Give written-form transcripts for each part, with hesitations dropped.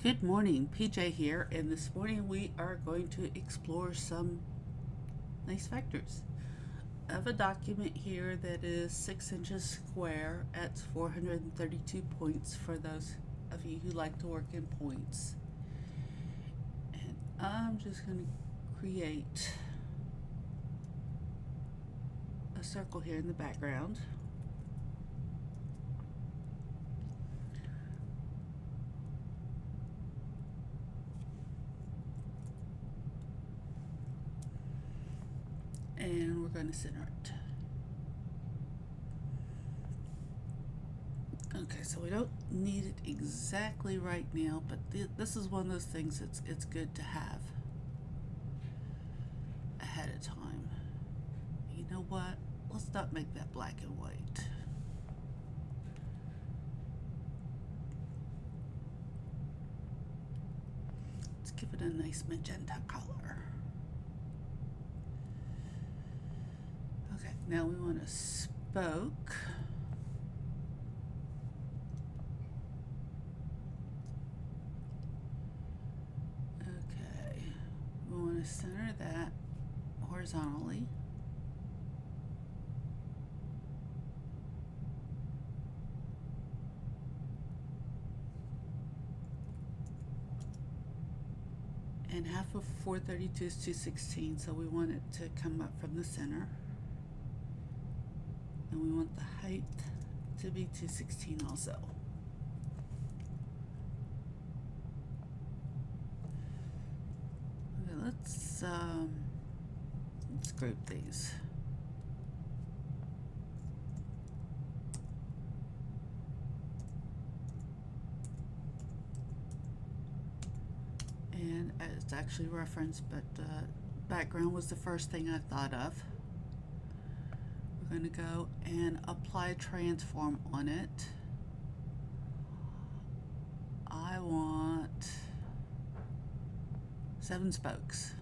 Good morning, PJ here, and this morning we are going to explore some nice vectors. I have a document here that is 6 inches square at 432 points for those of you who like to work in points. And I'm just going to create a circle here in the background. And we're going to center it. Okay, so we don't need it exactly right now, but this is one of those things it's good to have ahead of time. You know what? Let's not make that black and white. Let's give it a nice magenta color. Okay, now we want a spoke. Okay, we want to center that horizontally. And half of 432 is 216, so we want it to come up from the center. And we want the height to be 216 also. Okay, let's group these. And it's actually referenced, but background was the first thing I thought of. We're going to go and apply transform on it. I want 7 spokes.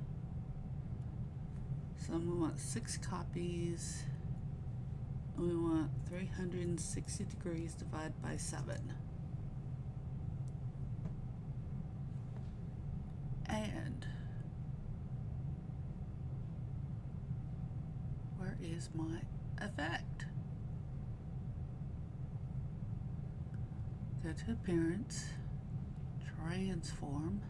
So we want 6 copies. We want 360 degrees divided by 7. And where is my effect? Go to appearance, transform,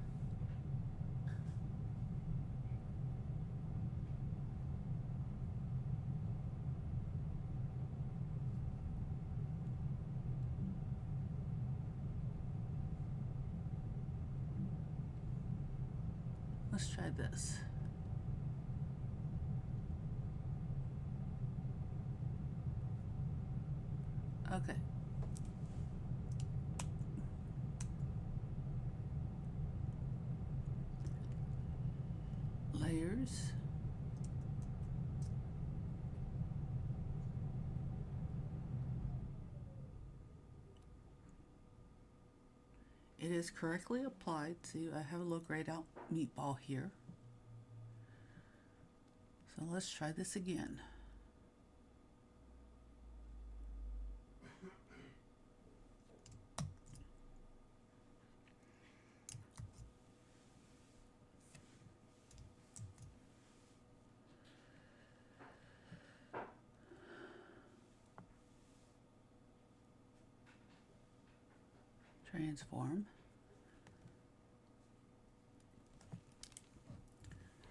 let's try this. Okay. Layers. It is correctly applied to, I have a little grayed out meatball here. So let's try this again. Transform.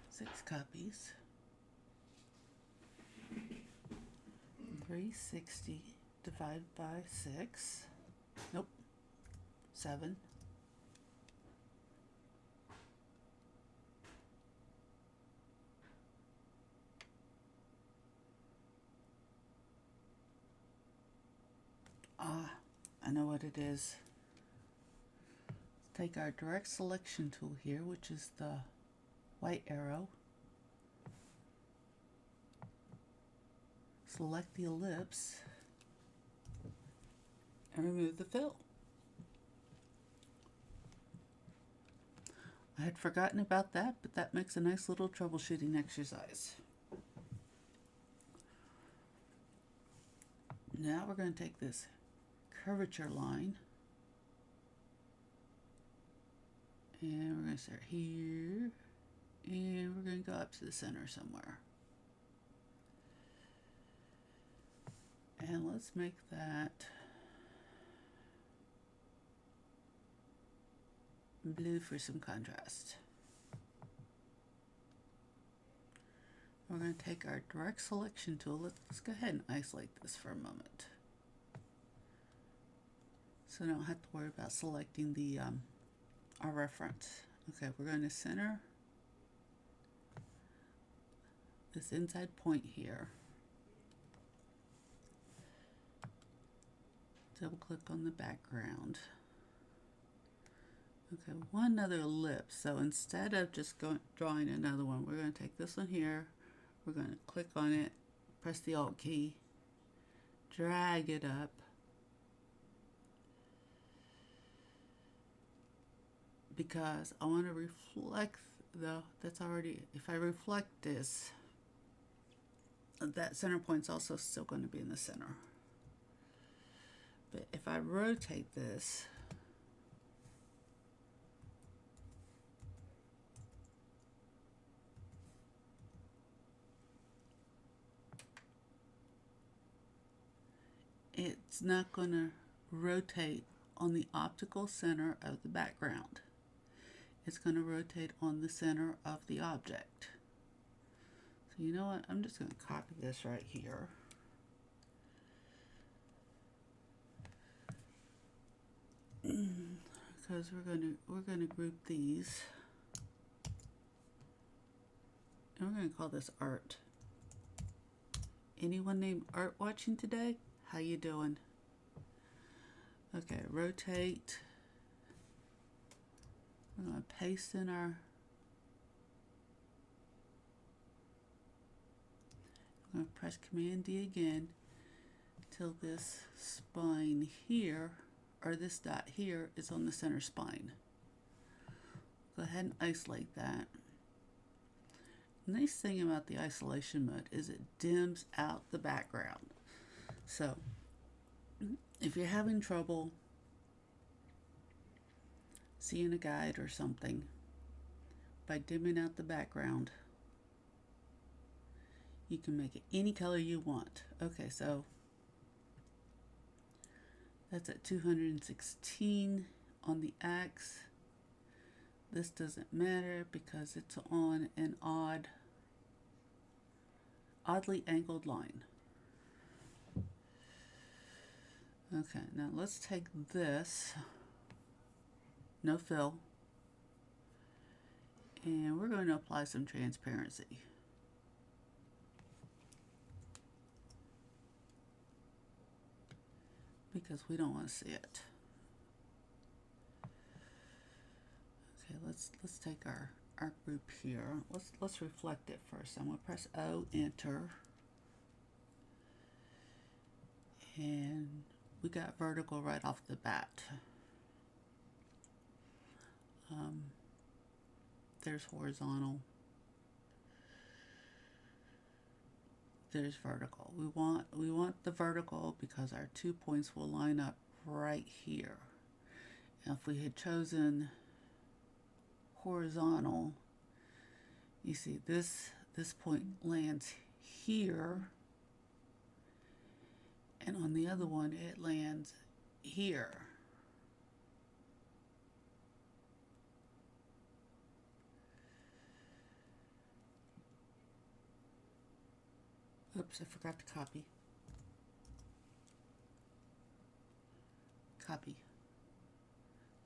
6 copies. 360 divided by 6. Nope. 7. Ah, I know what it is. Take our direct selection tool here, which is the white arrow. Select the ellipse and remove the fill. I had forgotten about that, but that makes a nice little troubleshooting exercise. Now we're going to take this curvature line And we're going to start here. And we're going to go up to the center somewhere. And let's make that blue for some contrast. We're going to take our direct selection tool. Let's go ahead and isolate this for a moment. So I don't have to worry about selecting the our reference. Okay, we're going to center this inside point here. Double click on the background. Okay, one other ellipse. So instead of just drawing another one, we're going to take this one here. We're going to click on it, press the Alt key, drag it up. Because I want to reflect, though, that's already, if I reflect this, that center point's also still going to be in the center. But if I rotate this, it's not going to rotate on the optical center of the background. It's going to rotate on the center of the object. So you know what? I'm just going to copy this right here. Because we're going to group these. And we're going to call this Art. Anyone named Art watching today? How you doing? Okay, rotate. We're going to paste in our, I'm going to press Command D again till this spine here, or this dot here, is on the center spine. Go ahead and isolate that. The nice thing about the isolation mode is it dims out the background. So if you're having trouble seeing a guide or something, by dimming out the background, you can make it any color you want. Okay, so that's at 216 on the X. This doesn't matter because it's on an oddly angled line. Okay, now let's take this, no fill, and we're going to apply some transparency. Because we don't want to see it. Okay, let's take our group here. Let's reflect it first. I'm going to press O, enter. And we got vertical right off the bat. There's horizontal. There's vertical. We want the vertical because our 2 points will line up right here. Now if we had chosen horizontal, you see this point lands here, and on the other one it lands here. Oops, I forgot to copy. Copy.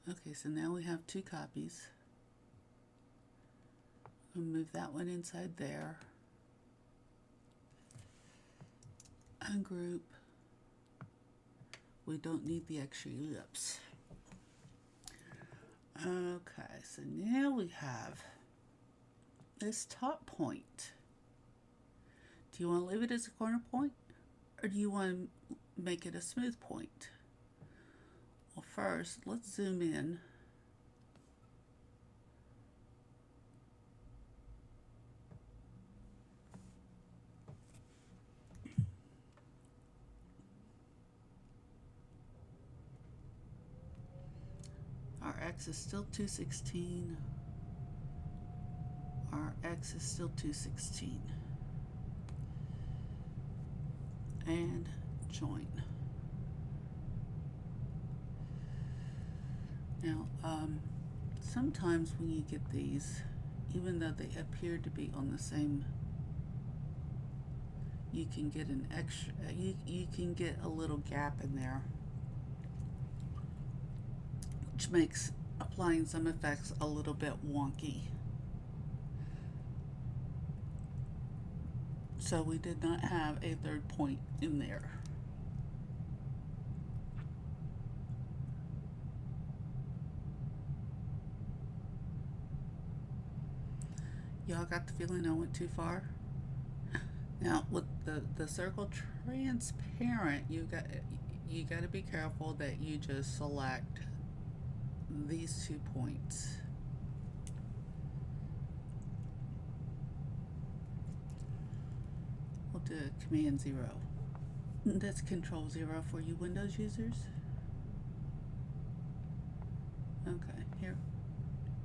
Okay, so now we have 2 copies. We'll move that one inside there. Ungroup. We don't need the extra ellipse. Okay, so now we have this top point. Do you want to leave it as a corner point, or do you want to make it a smooth point? Well, first, let's zoom in. Our x is still 216. Our x is still 216. And join. Now, sometimes when you get these, even though they appear to be on the same, you can get an extra, you can get a little gap in there, which makes applying some effects a little bit wonky. So we did not have a third point in there. Y'all got the feeling I went too far? Now with the circle transparent, you got to be careful that you just select these 2 points. We'll do Command 0. That's Control 0 for you Windows users. Okay, here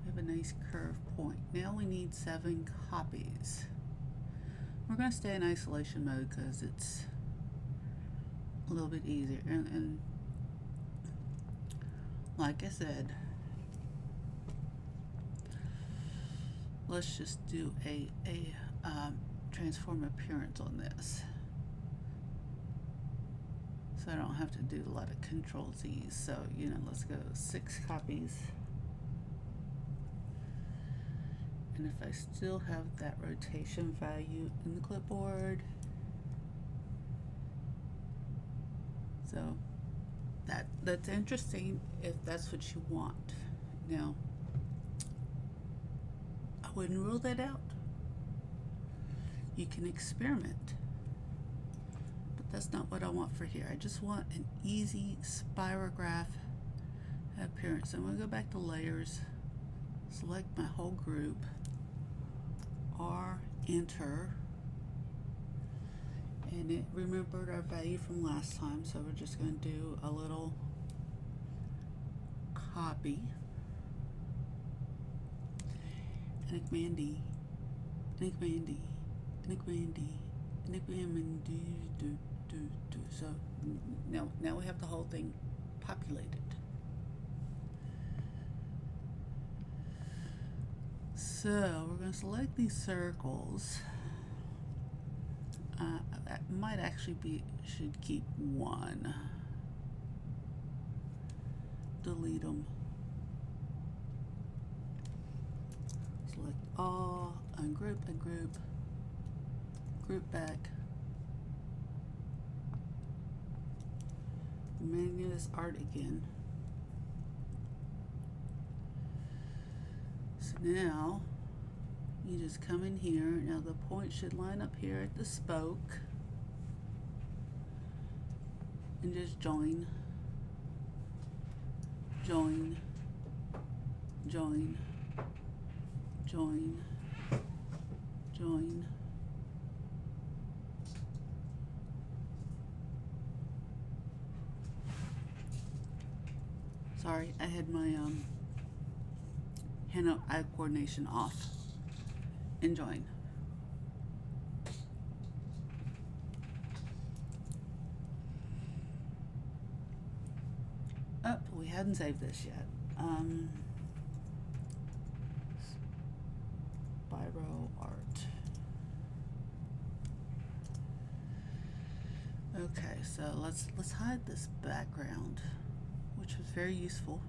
we have a nice curved point. Now we need 7 copies. We're going to stay in isolation mode because it's a little bit easier. And like I said, let's just do a transform appearance on this, so I don't have to do a lot of Control Z's. So, you know, let's go 6 copies. And if I still have that rotation value in the clipboard, so that's interesting if that's what you want. Now, I wouldn't rule that out. You can experiment, but that's not what I want for here. I just want an easy spirograph appearance. I'm going to go back to layers, select my whole group, R, enter, and it remembered our value from last time, so we're just going to do a little copy and a Command D, and a Command D, and a Command D, and a Command D, do. So now we have the whole thing populated. So we're going to select these circles. That might actually be, should keep 1. Delete them. Select all, ungroup, group back. Menu this art again. So now you just come in here. Now the point should line up here at the spoke, and just join, join, join, join, join. Sorry, I had my hand-eye coordination off. And join. Oh, we hadn't saved this yet. Spiro art. Okay, so let's hide this background, which was very useful.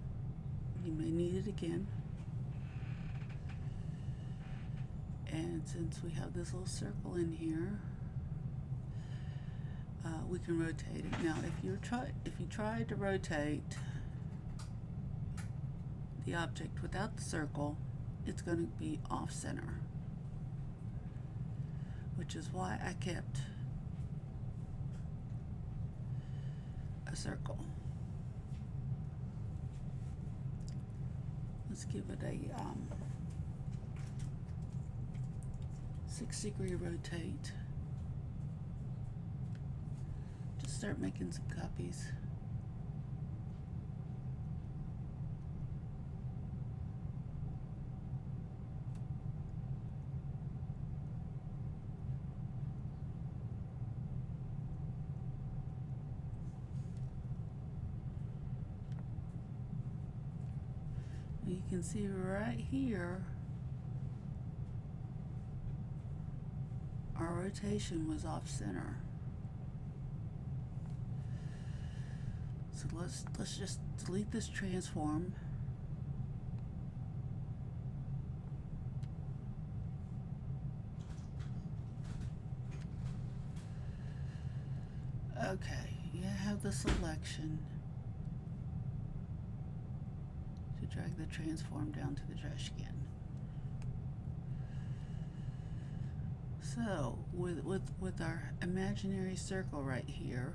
You may need it again. And since we have this little circle in here, we can rotate it. Now, if you try to rotate the object without the circle, it's going to be off center, which is why I kept a circle. Let's give it a 6-degree rotate. Just start making some copies. You can see right here our rotation was off center. So let's just delete this transform. Okay, you have the selection to drag the transform down to the trash can. So with our imaginary circle right here,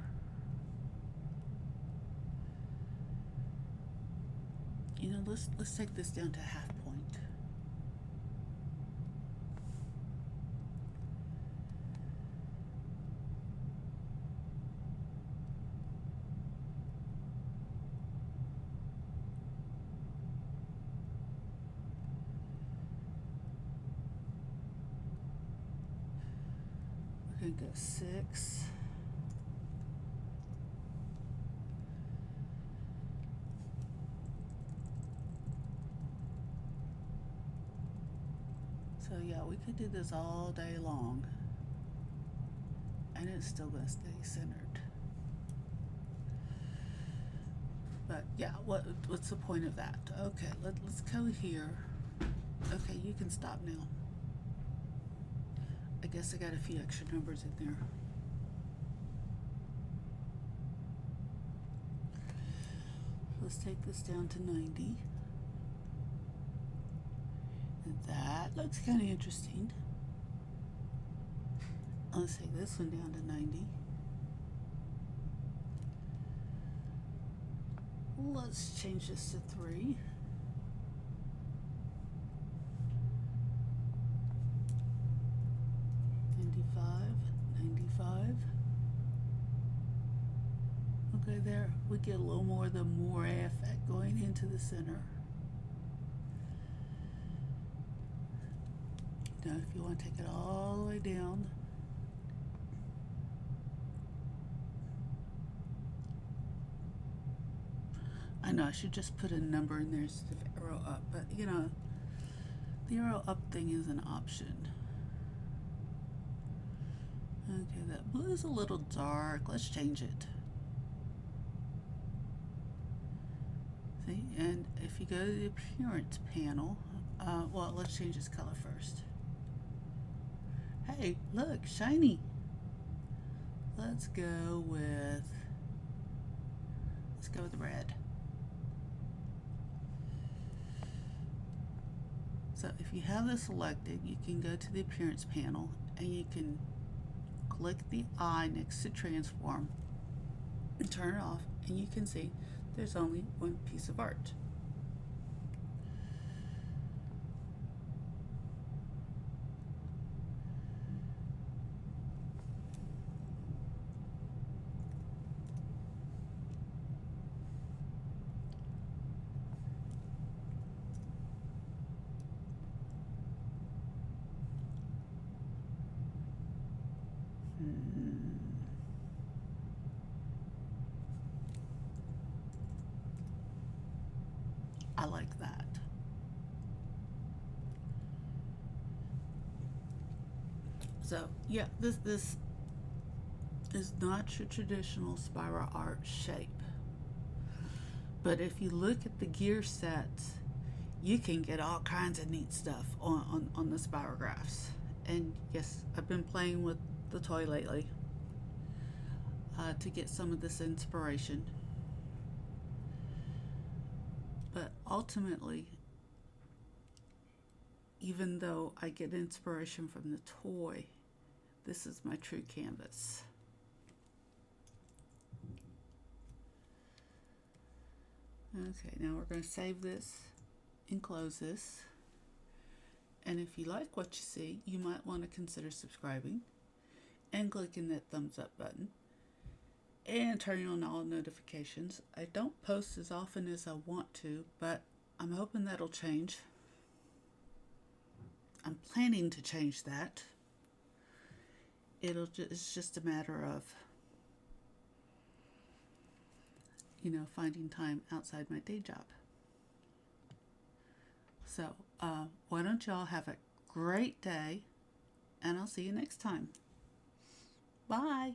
you know, let's take this down to half point. We're gonna go 6. So yeah, we could do this all day long, and it's still gonna stay centered. But yeah, what's the point of that? Okay, let's go here. Okay, you can stop now. I guess I got a few extra numbers in there. Let's take this down to 90. And that looks kind of interesting. Let's take this one down to 90. Let's change this to 3. Okay, there we get a little more of the moire effect going into the center. Now, if you want to take it all the way down, I know I should just put a number in there instead of arrow up, but you know, the arrow up thing is an option. Okay, that blue is a little dark. Let's change it. See, and if you go to the appearance panel, well, let's change this color first. Hey, look, shiny. Let's go with red. So if you have this selected, you can go to the appearance panel and you can click the eye next to transform and turn it off, and you can see there's only one piece of art. I like that. So yeah, this is not your traditional spiral art shape. But if you look at the gear sets, you can get all kinds of neat stuff on the Spirographs. And yes, I've been playing with the toy lately to get some of this inspiration. But ultimately, even though I get inspiration from the toy, this is my true canvas. Okay, now we're going to save this and close this. And if you like what you see, you might want to consider subscribing and clicking that thumbs up button and turning on all notifications. I don't post as often as I want to, but I'm hoping that'll change. I'm planning to change that. It's just a matter of, you know, finding time outside my day job. So, why don't y'all have a great day, and I'll see you next time. Bye.